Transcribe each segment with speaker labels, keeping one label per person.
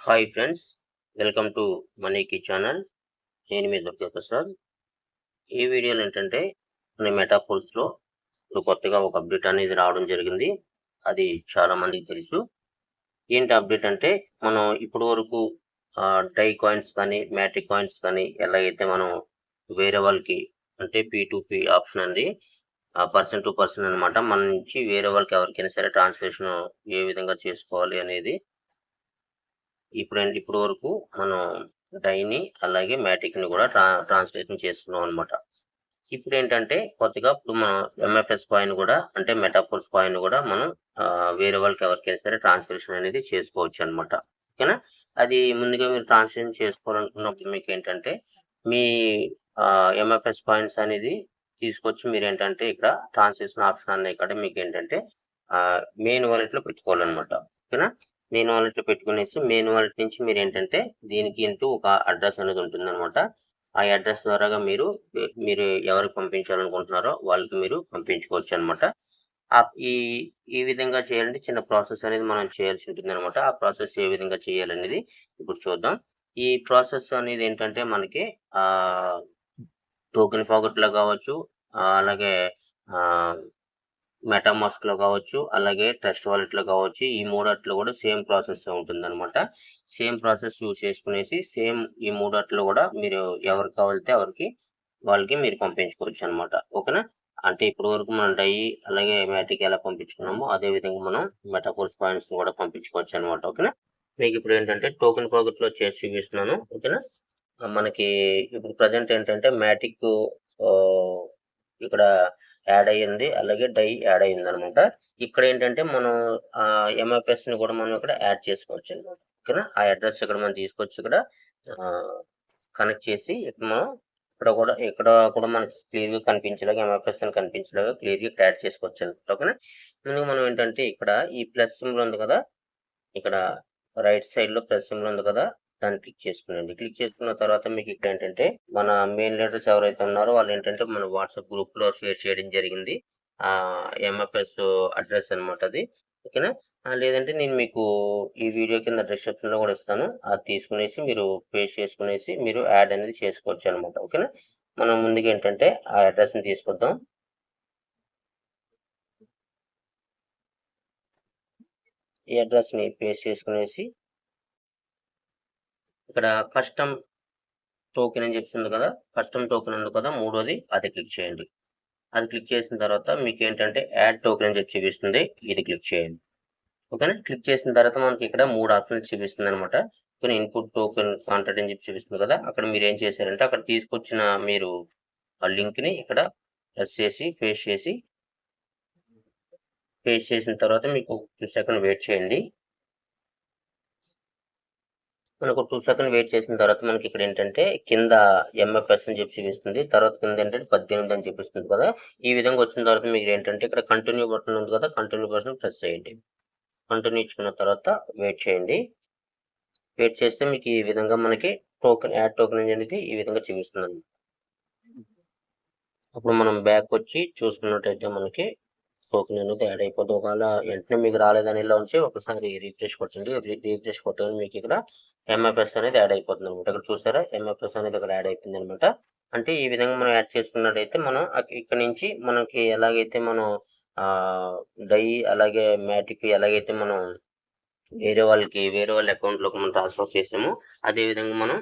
Speaker 1: Hi friends, welcome to మనీకి channel. నేను మీ దుర్గా ప్రసాద్. ఈ వీడియోలో ఏంటంటే మన మెటాఫోర్స్లో ఇప్పుడు కొత్తగా ఒక అప్డేట్ అనేది రావడం జరిగింది. అది చాలా మందికి తెలుసు. ఏంటి అప్డేట్ అంటే మనం ఇప్పటి వరకు డై కాయిన్స్ కానీ మ్యాట్రిక్ కాయిన్స్ కానీ ఎలాగైతే మనం వేరే వాళ్ళకి అంటే P2P ఆప్షన్ అండి, పర్సన్ టు పర్సన్ అనమాట. మన నుంచి వేరే వాళ్ళకి ఎవరికైనా సరే ట్రాన్స్లేషన్ ఏ విధంగా చేసుకోవాలి అనేది ఇప్పుడు వరకు మనం డైని అలాగే మ్యాటిక్ని కూడా ట్రాన్స్లేషన్ చేస్తున్నాం అనమాట. ఇప్పుడు ఏంటంటే కొత్తగా ఇప్పుడు మనం ఎంఎఫ్ఎస్ కాయిన్ కూడా అంటే మెటాఫోర్స్ కాయిన్ కూడా మనం వేరే వాళ్ళకి ఎవరికైనా సరే ట్రాన్స్లేషన్ అనేది చేసుకోవచ్చు అనమాట. ఓకేనా? అది ముందుగా మీరు ట్రాన్స్లేషన్ చేసుకోవాలనుకున్నప్పుడు మీకు ఏంటంటే మీ ఎంఎఫ్ఎస్ కాయిన్స్ అనేది తీసుకొచ్చి మీరు ఏంటంటే ఇక్కడ ట్రాన్స్లేషన్ ఆప్షన్ అనే ఇక్కడ మీకు ఏంటంటే మెయిన్ వాలెట్లో పెట్టుకోవాలన్నమాట. ఓకేనా? మెయిన్ వాలెట్లో పెట్టుకునేసి మెయిన్ వాలెట్ నుంచి మీరు ఏంటంటే దీనికి ఒక అడ్రస్ అనేది ఉంటుందన్నమాట. ఆ అడ్రస్ ద్వారాగా మీరు ఎవరికి పంపించాలనుకుంటున్నారో వాళ్ళకి మీరు పంపించుకోవచ్చు అనమాట. ఈ ఈ విధంగా చేయాలంటే చిన్న ప్రాసెస్ అనేది మనం చేయాల్సి ఉంటుంది అనమాట. ఆ ప్రాసెస్ ఏ విధంగా చేయాలనేది ఇప్పుడు చూద్దాం. ఈ ప్రాసెస్ అనేది ఏంటంటే మనకి టోకెన్ పాకెట్లో కావచ్చు, అలాగే మెటామాస్క్లో కావచ్చు, అలాగే ట్రస్ట్ వాలెట్లో కావచ్చు. ఈ మూడాట్లో కూడా సేమ్ ప్రాసెస్ ఉంటుందన్నమాట. సేమ్ ప్రాసెస్ యూజ్ చేసుకునేసి సేమ్ ఈ మూడాట్లో కూడా మీరు ఎవరికి కావాలితే వాళ్ళకి మీరు పంపించుకోవచ్చు అనమాట. ఓకేనా? అంటే ఇప్పటి వరకు మనం డై అలాగే మ్యాటిక్ ఎలా పంపించుకున్నామో అదే విధంగా మనం మెటాఫోర్స్ కాయిన్స్ కూడా పంపించుకోవచ్చు అనమాట. ఓకేనా? మీకు ఇప్పుడు ఏంటంటే టోకెన్ పాకెట్లో చేసి చూపిస్తున్నాను. ఓకేనా? మనకి ఇప్పుడు ప్రజెంట్ ఏంటంటే మ్యాటిక్ ఇక్కడ యాడ్ అయ్యింది, అలాగే డై యాడ్ అయ్యింది అనమాట. ఇక్కడ ఏంటంటే మనం ఎంఎఫ్ఎస్ని కూడా మనం ఇక్కడ యాడ్ చేసుకోవచ్చు అనమాట. ఓకేనా? ఆ అడ్రస్ ఇక్కడ మనం తీసుకొచ్చి ఇక్కడ కనెక్ట్ చేసి ఇక్కడ కూడా మనకి క్లియర్గా కనిపించేలాగా ఎంఎఫ్ఎస్ అని కనిపించేలాగా క్లియర్గా ఇక్కడ యాడ్ చేసుకోవచ్చు అనమాట. ఓకేనా? ముందుగా మనం ఏంటంటే ఇక్కడ ఈ ప్లస్ సింబల్ ఉంది కదా, ఇక్కడ రైట్ సైడ్లో ప్లస్ సింబల్ ఉంది కదా, దాన్ని క్లిక్ చేసుకునండి. క్లిక్ చేసుకున్న తర్వాత మీకు ఇక్కడ ఏంటంటే మన మెయిన్ లీడర్స్ ఎవరైతే ఉన్నారో వాళ్ళు ఏంటంటే మన వాట్సాప్ గ్రూప్లో షేర్ చేయడం జరిగింది ఎంఎఫ్ఎస్ అడ్రస్ అనమాట అది. ఓకేనా? లేదంటే నేను మీకు ఈ వీడియో కింద డిస్క్రిప్షన్లో కూడా ఇస్తాను. అది తీసుకునేసి మీరు పేస్ట్ చేసుకునేసి మీరు యాడ్ అనేది చేసుకోవచ్చు అనమాట. ఓకేనా? మనం ముందుగా ఏంటంటే ఆ అడ్రస్ని తీసుకొద్దాం. ఈ అడ్రస్ని పేస్ట్ చేసుకునేసి ఇక్కడ కస్టమ్ టోకెన్ అని చెప్తుంది కదా, కస్టమ్ టోకెన్ ఉంది కదా మూడోది, అది క్లిక్ చేయండి. అది క్లిక్ చేసిన తర్వాత మీకు ఏంటంటే యాడ్ టోకెన్ అని చెప్పి చూపిస్తుంది, ఇది క్లిక్ చేయండి. ఓకేనా? క్లిక్ చేసిన తర్వాత మనకి ఇక్కడ 3 ఆప్షన్స్ చూపిస్తుంది అనమాట. కొన్ని ఇన్పుట్ టోకెన్ కాంటాక్ట్ అని చెప్పి చూపిస్తుంది కదా, అక్కడ మీరు ఏం చేశారంటే అక్కడ తీసుకొచ్చిన మీరు ఆ లింక్ని ఇక్కడ ప్రెస్ చేసి పేస్ట్ చేసిన తర్వాత మీకు 2 సెకండ్ వెయిట్ చేయండి. మనకు 2 సెకండ్ వెయిట్ చేసిన తర్వాత మనకి ఇక్కడ ఏంటంటే కింద ఎంఎఫ్ఎస్ అని చెప్పి చూపిస్తుంది, తర్వాత కింద ఏంటంటే 18 అని చూపిస్తుంది కదా. ఈ విధంగా వచ్చిన తర్వాత మీకు ఏంటంటే ఇక్కడ కంటిన్యూ బటన్ ఉంది కదా, కంటిన్యూ బటన్ ప్రెస్ చేయండి. కంటిన్యూ ఇచ్చుకున్న తర్వాత వెయిట్ చేయండి. వెయిట్ చేస్తే మీకు ఈ విధంగా మనకి యాడ్ టోకెన్ అనేది ఈ విధంగా చూపిస్తుంది. అప్పుడు మనం బ్యాక్ వచ్చి చూసుకున్నట్టయితే మనకి టోకెన్ అనేది యాడ్ అయిపోతుంది. ఒకవేళ వెంటనే మీకు రాలేదని ఇలా ఉంచి ఒకసారి రీఫ్రెష్ కొట్టండి. రీఫ్రెష్ కొట్టగానే మీకు ఇక్కడ ఎంఎఫ్ఎస్ అనేది యాడ్ అయిపోతుంది అనమాట. ఇక్కడ చూసారా, ఎంఎఫ్ఎస్ అనేది ఇక్కడ యాడ్ అయిపోయింది అనమాట. అంటే ఈ విధంగా మనం యాడ్ చేసుకున్నట్టయితే మనం ఇక్కడ నుంచి మనకి ఎలాగైతే మనం డై అలాగే మ్యాటిక్ ఎలాగైతే మనం వేరే వాళ్ళ అకౌంట్లోకి మనం ట్రాన్స్ఫర్ చేసాము, అదేవిధంగా మనం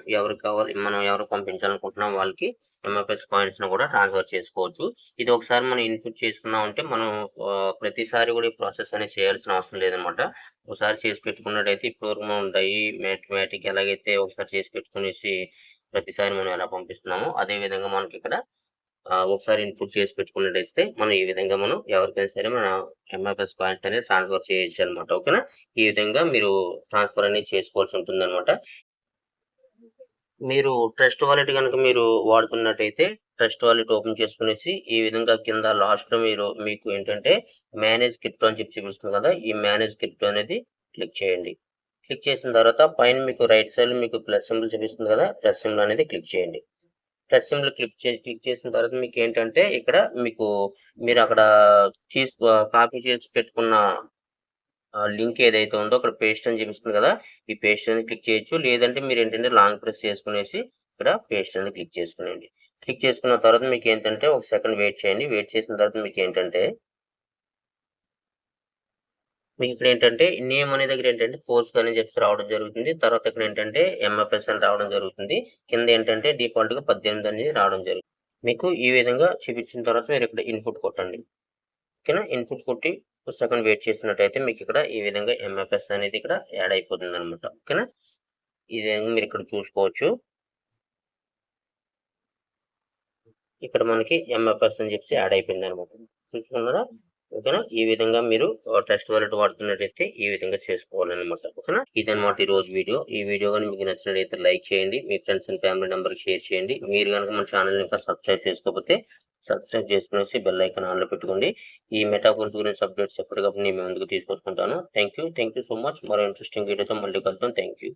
Speaker 1: ఎవరికి పంపించాలనుకుంటున్నాం వాళ్ళకి ఎంఎఫ్ఎస్ కాయిన్స్ను కూడా ట్రాన్స్ఫర్ చేసుకోవచ్చు. ఇది ఒకసారి మనం ఇన్పుట్ చేసుకున్నామంటే మనం ప్రతిసారి కూడా ఈ ప్రాసెస్ అనేది చేయాల్సిన అవసరం లేదనమాట. ఒకసారి చేసి పెట్టుకున్నట్టయితే ఇప్పటివరకు మనం డై మ్యాటిక్ ఎలాగైతే ఒకసారి చేసి పెట్టుకునేసి ప్రతిసారి మనం ఎలా పంపిస్తున్నామో అదేవిధంగా మనకి ఇక్కడ ఒకసారి ఇన్పుట్ చేసి పెట్టుకున్నట్టయితే మనం ఈ విధంగా మనం ఎవరికైనా సరే మన ఎంఎఫ్ఎస్ కాయిన్స్ అనేది ట్రాన్స్ఫర్ చేయొచ్చు అనమాట. ఓకేనా? ఈ విధంగా మీరు ట్రాన్స్ఫర్ అనేది చేసుకోవాల్సి ఉంటుంది అనమాట. మీరు ట్రస్ట్ వాలెట్ కనుక మీరు వాడుతున్నట్టయితే ట్రస్ట్ వాలెట్ ఓపెన్ చేసుకునేసి ఈ విధంగా కింద లాస్ట్లో మీకు ఏంటంటే మేనేజ్ క్రిప్టో అని చెప్పి చూపిస్తుంది కదా, ఈ మేనేజ్ క్రిప్టో అనేది క్లిక్ చేయండి. క్లిక్ చేసిన తర్వాత పైన మీకు రైట్ సైడ్ మీకు ప్లస్ సింబల్ చూపిస్తుంది కదా, ప్లస్ సింబల్ అనేది క్లిక్ చేయండి. ప్లస్ సింబల్ క్లిక్ చేసిన తర్వాత మీకు ఏంటంటే ఇక్కడ మీరు అక్కడ కాపీ చేసి పెట్టుకున్న లింక్ ఏదైతే ఉందో అక్కడ పేస్ట్ అని చూపిస్తుంది కదా, ఈ పేస్ట్ అని క్లిక్ చేయొచ్చు. లేదంటే మీరు ఏంటంటే లాంగ్ ప్రెస్ చేసుకునేసి ఇక్కడ పేస్ట్ అని క్లిక్ చేసుకునేయండి. క్లిక్ చేసుకున్న తర్వాత మీకు ఏంటంటే ఒక సెకండ్ వెయిట్ చేయండి. వెయిట్ చేసిన తర్వాత మీకు ఏంటంటే మీకు ఇక్కడ ఏంటంటే నేమ్ అనే దగ్గర ఏంటంటే పోస్ట్ అని చెప్పి రావడం జరుగుతుంది. తర్వాత ఇక్కడ ఏంటంటే ఎంఎఫ్ఎస్ అని రావడం జరుగుతుంది. కింద ఏంటంటే డిఫాల్ట్ గా 18 అనేది రావడం జరుగుతుంది. మీకు ఈ విధంగా చూపించిన తర్వాత మీరు ఇక్కడ ఇన్పుట్ కొట్టండి. ఓకేనా, ఇన్పుట్ కొట్టి ఒక సెకండ్ వెయిట్ చేసినట్టయితే మీకు ఇక్కడ ఈ విధంగా ఎంఎఫ్ఎస్ అనేది ఇక్కడ యాడ్ అయిపోతుంది అనమాట. ఓకేనా, ఈ విధంగా మీరు ఇక్కడ చూసుకోవచ్చు. ఇక్కడ మనకి ఎంఎఫ్ఎస్ అని చెప్పి యాడ్ అయిపోయింది అనమాట. చూసుకున్నారా? ఓకేనా, ఈ విధంగా మీరు టెస్ట్ వాలెట్ వాడుతున్నట్టయితే ఈ విధంగా చేసుకోవాలన్నమాట. ఓకేనా, ఇదన్నమాట ఈ రోజు వీడియో. ఈ వీడియో కానీ మీకు నచ్చినట్లయితే లైక్ చేయండి, మీ ఫ్రెండ్స్ అండ్ ఫ్యామిలీ మెంబర్కి షేర్ చేయండి. మీరు కనుక మన ఛానల్ ఇంకా సబ్స్క్రైబ్ చేసుకోకపోతే సబ్స్క్రైబ్ చేసుకునేసి బెల్ ఐకాన్ ఆన్లో పెట్టుకోండి. ఈ మెటాఫోర్స్ గురించి అప్డేట్స్ ఎప్పటికప్పుడు నేను ముందుకు తీసుకొస్తుంటాను. Thank you so much. మరో ఇంట్రెస్టింగ్ వీడియోతో మళ్ళీ కలుద్దాం. Thank you.